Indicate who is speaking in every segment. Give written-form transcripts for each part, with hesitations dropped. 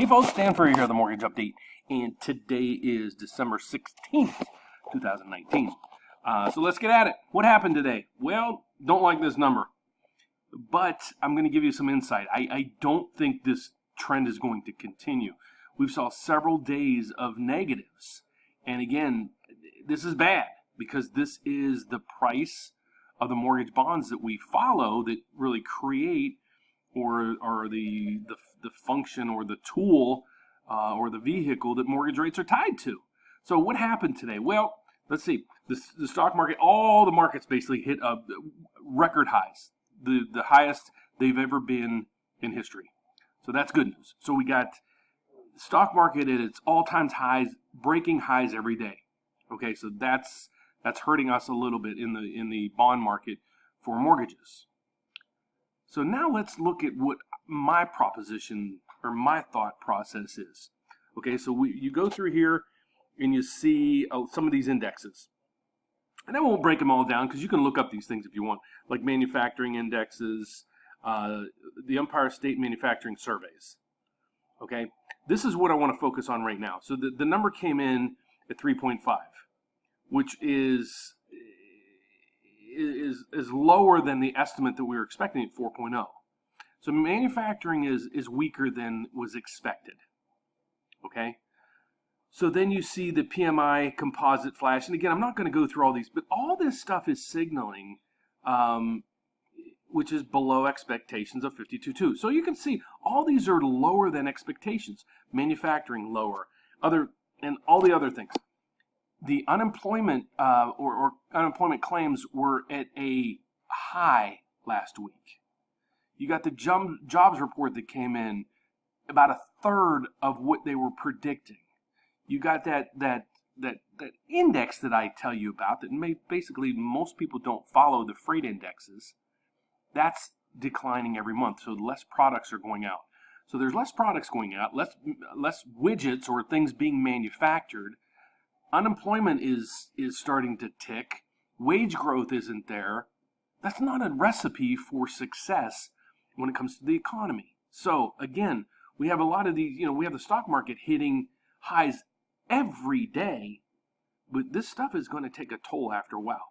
Speaker 1: Hey folks, Dan Frio here, the Mortgage Update, and today is December 16th, 2019. So let's get at it. What happened today? Well, don't like this number, but I'm going to give you some insight. I don't think this trend is going to continue. We've saw several days of negatives, and again, this is bad because this is the price of the mortgage bonds that we follow that really create or the function or the tool or the vehicle that mortgage rates are tied to. So what happened today? Well, let's see. The stock market, all the markets basically hit record highs, the highest they've ever been in history. So that's good news. So we got the stock market at its all-time highs, breaking highs every day. Okay, so that's hurting us a little bit in the bond market for mortgages. So now let's look at what my proposition or my thought process is. Okay, so you go through here and you see some of these indexes. And I won't break them all down because you can look up these things if you want, like manufacturing indexes, the Empire State Manufacturing Surveys. Okay, this is what I want to focus on right now. So the number came in at 3.5, which is lower than the estimate that we were expecting at 4.0. So manufacturing is weaker than was expected. Okay? So then you see the PMI composite flash. And again, I'm not going to go through all these, but all this stuff is signaling, which is below expectations of 52.2. So you can see all these are lower than expectations. Manufacturing lower, and all the other things. The unemployment or unemployment claims were at a high last week. You got the jobs report that came in about a third of what they were predicting. You got that index that I tell you about that basically most people don't follow, the freight indexes. That's declining every month, so less products are going out. So there's less products going out, less widgets or things being manufactured. Unemployment is starting to tick. Wage growth isn't there. That's not a recipe for success when it comes to the economy. So again, we have a lot of these, we have the stock market hitting highs every day, but this stuff is going to take a toll after a while.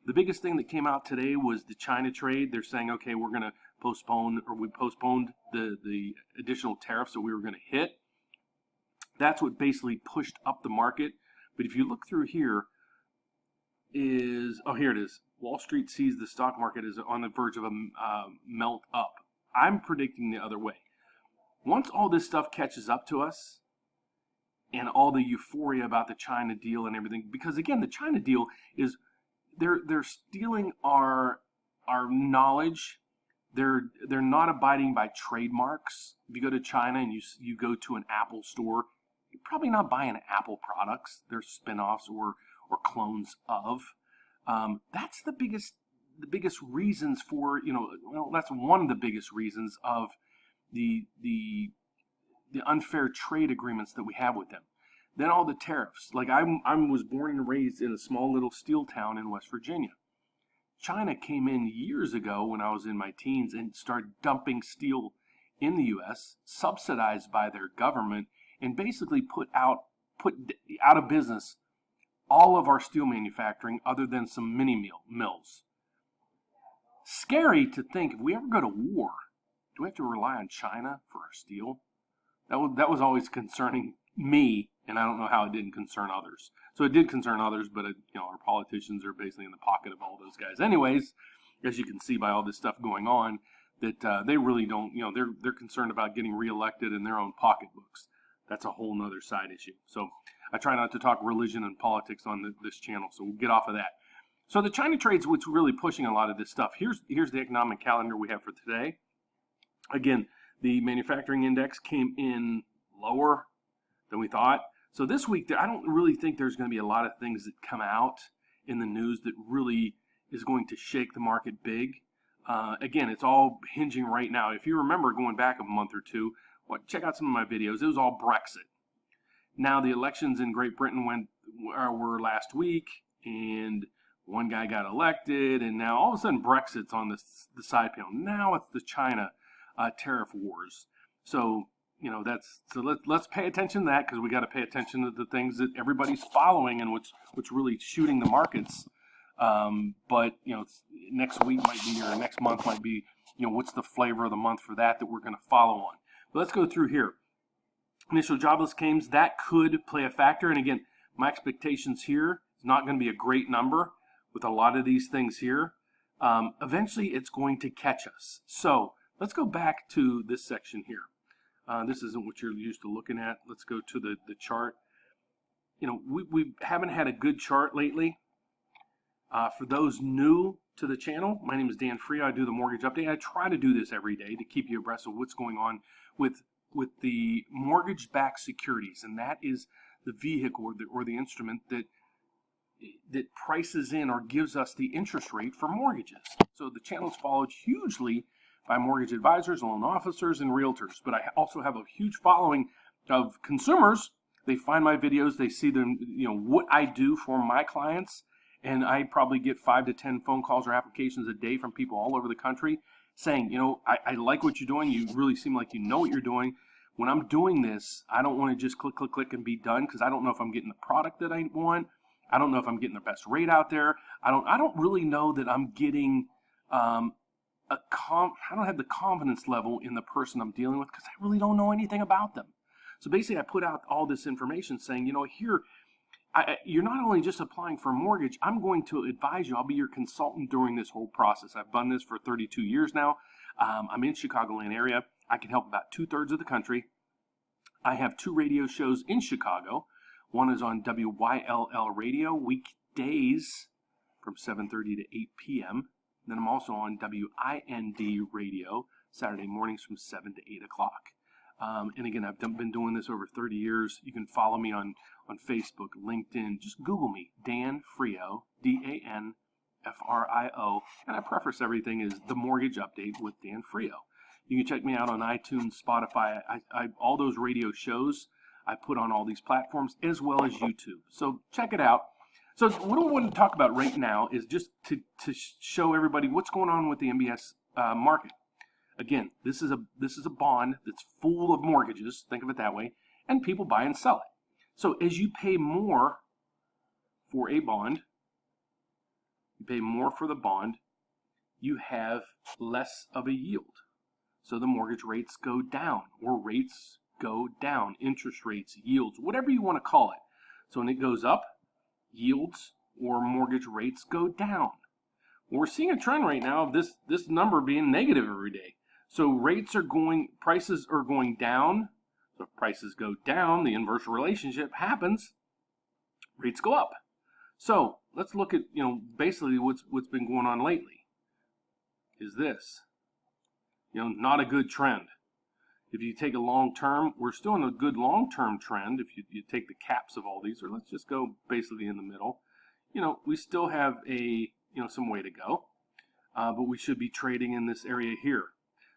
Speaker 1: The biggest thing that came out today was the China trade. They're saying, okay, we postponed the additional tariffs that we were going to hit. That's what basically pushed up the market. But if you look through here, here it is. Wall Street sees the stock market is on the verge of a melt up. I'm predicting the other way. Once all this stuff catches up to us, and all the euphoria about the China deal and everything, because again, the China deal is they're stealing our knowledge. They're not abiding by trademarks. If you go to China and you go to an Apple store, you're probably not buying Apple products. They're spin-offs or clones of. That's the biggest reasons for, that's one of the biggest reasons of the unfair trade agreements that we have with them. Then all the tariffs. Like I was born and raised in a small little steel town in West Virginia. China came in years ago when I was in my teens and started dumping steel in the U.S., subsidized by their government, and basically put out of business all of our steel manufacturing other than some mini mills. Scary to think, if we ever go to war, do we have to rely on China for our steel? That was always concerning me, and I don't know how it didn't concern others. So it did concern others, but our politicians are basically in the pocket of all those guys. Anyways, as you can see by all this stuff going on, that they really don't, they're concerned about getting reelected in their own pocketbooks. That's a whole nother side issue. So I try not to talk religion and politics on this channel, so we'll get off of that. So the China trade's what's really pushing a lot of this stuff. Here's the economic calendar we have for today. Again, the manufacturing index came in lower than we thought. So this week, I don't really think there's going to be a lot of things that come out in the news that really is going to shake the market big. Again, it's all hinging right now. If you remember going back a month or two, check out some of my videos. It was all Brexit. Now the elections in Great Britain were last week, and one guy got elected, and now all of a sudden Brexit's on the side panel. Now it's the China tariff wars. So let's pay attention to that, because we got to pay attention to the things that everybody's following and what's really shooting the markets. But next week might be, or next month might be, what's the flavor of the month for that we're going to follow on. But let's go through here. Initial jobless claims, that could play a factor. And again, my expectations here is not going to be a great number with a lot of these things here. Eventually, it's going to catch us. So let's go back to this section here. This isn't what you're used to looking at. Let's go to the chart. We haven't had a good chart lately. For those new to the channel, my name is Dan Frio. I do the mortgage update. I try to do this every day to keep you abreast of what's going on with the mortgage-backed securities, and that is the vehicle or the instrument that prices in or gives us the interest rate for mortgages. So the channel is followed hugely by mortgage advisors, loan officers, and realtors. But I also have a huge following of consumers. They find my videos, they see them, what I do for my clients, and I probably get 5 to 10 phone calls or applications a day from people all over the country saying, I like what you're doing. You really seem like you know what you're doing. When I'm doing this, I don't want to just click, click, click and be done, because I don't know if I'm getting the product that I want. I don't know if I'm getting the best rate out there. I don't really know that I'm getting I don't have the confidence level in the person I'm dealing with, because I really don't know anything about them. So basically, I put out all this information saying, here, you're not only just applying for a mortgage, I'm going to advise you. I'll be your consultant during this whole process. I've done this for 32 years now. I'm in Chicagoland area. I can help about 2/3 of the country. I have 2 radio shows in Chicago. One is on WYLL radio weekdays from 7:30 to 8 p.m. Then I'm also on WIND radio Saturday mornings from 7 to 8 o'clock. And again, I've been doing this over 30 years. You can follow me on Facebook, LinkedIn. Just Google me, Dan Frio, DANFRIO. And I preface everything as the mortgage update with Dan Frio. You can check me out on iTunes, Spotify. All those radio shows I put on all these platforms, as well as YouTube. So check it out. So what I want to talk about right now is just to show everybody what's going on with the MBS market. Again, this is a bond that's full of mortgages. Think of it that way, and people buy and sell it. So as you pay more for a bond, you pay more for the bond, you have less of a yield. So the mortgage rates go down, or rates go down, interest rates, yields, whatever you want to call it. So when it goes up, yields or mortgage rates go down. Well, we're seeing a trend right now of this number being negative every day. So prices are going down. So if prices go down, the inverse relationship happens. Rates go up. So let's look at, basically what's been going on lately is this. Not a good trend. If you take a long term, we're still in a good long-term trend. If you take the caps of all these, or let's just go basically in the middle, we still have some way to go, but we should be trading in this area here.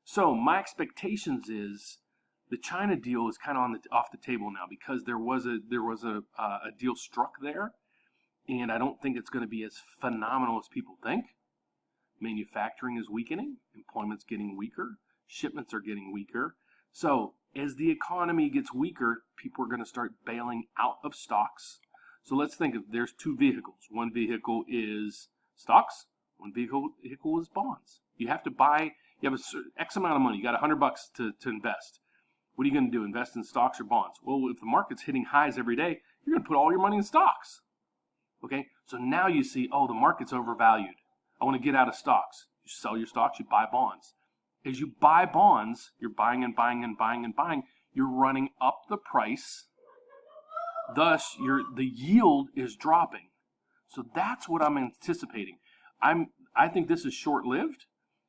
Speaker 1: So my expectations is the China deal is kind of off the table now, because there was a deal struck there, and I don't think it's going to be as phenomenal as people think. Manufacturing is weakening, employment's getting weaker, shipments are getting weaker. So as the economy gets weaker, people are going to start bailing out of stocks. So let's think of, there's 2 vehicles. One vehicle is stocks, one vehicle is bonds. You have to buy, you have a X amount of money, you got $100 to invest. What are you going to do, invest in stocks or bonds? Well, if the market's hitting highs every day, you're going to put all your money in stocks. Okay, so now you see, the market's overvalued. I want to get out of stocks. You sell your stocks, you buy bonds. As you buy bonds, you're buying and buying and buying and buying. You're running up the price. Thus, the yield is dropping. So that's what I'm anticipating. I think this is short-lived.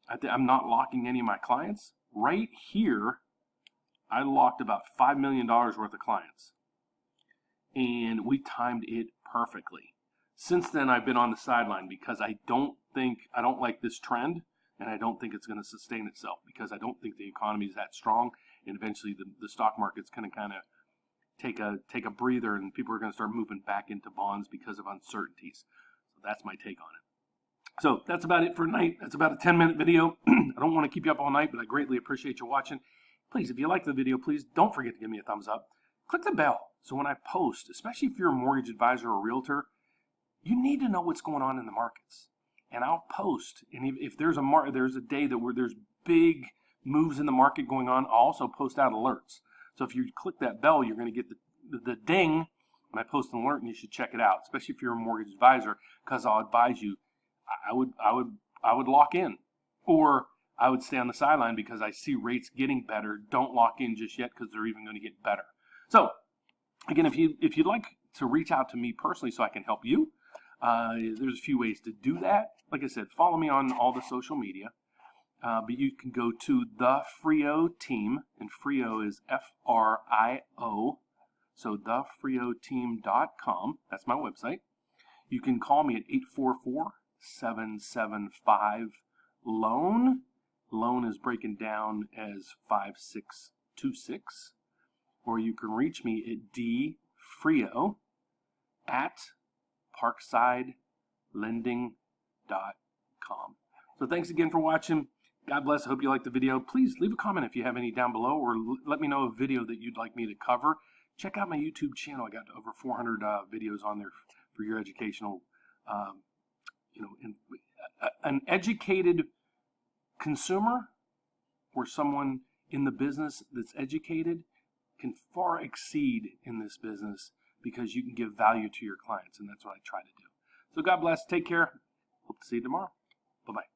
Speaker 1: I'm not locking any of my clients. Right here, I locked about $5 million worth of clients. And we timed it perfectly. Since then, I've been on the sideline because I don't like this trend. And I don't think it's going to sustain itself, because I don't think the economy is that strong, and eventually the stock market's going to kind of take a breather, and people are going to start moving back into bonds because of uncertainties. So that's my take on it. So that's about it for tonight. That's about a 10-minute video. I don't want to keep you up all night, but I greatly appreciate you watching. Please, if you like the video, please don't forget to give me a thumbs up. Click the bell so when I post, especially if you're a mortgage advisor or realtor, you need to know what's going on in the markets. And I'll post, and if there's a day where there's big moves in the market going on, I'll also post out alerts. So if you click that bell, you're going to get the ding when I post an alert, and you should check it out, especially if you're a mortgage advisor, because I'll advise you. I would lock in, or I would stay on the sideline because I see rates getting better. Don't lock in just yet because they're even going to get better. So again, if you'd like to reach out to me personally so I can help you, there's a few ways to do that. Like I said, follow me on all the social media. But you can go to the Frio team, and Frio is F-R-I-O, so thefrioteam.com. That's my website. You can call me at 844-775-LOAN. Loan is breaking down as 5626. Or you can reach me at dfrio@parksidelending.com. So thanks again for watching. God bless. I hope you liked the video. Please leave a comment if you have any down below, or let me know a video that you'd like me to cover. Check out my YouTube channel. I got over 400 videos on there for your educational, an educated consumer or someone in the business that's educated can far exceed in this business because you can give value to your clients, and that's what I try to do. So God bless. Take care. Hope to see you tomorrow. Bye-bye.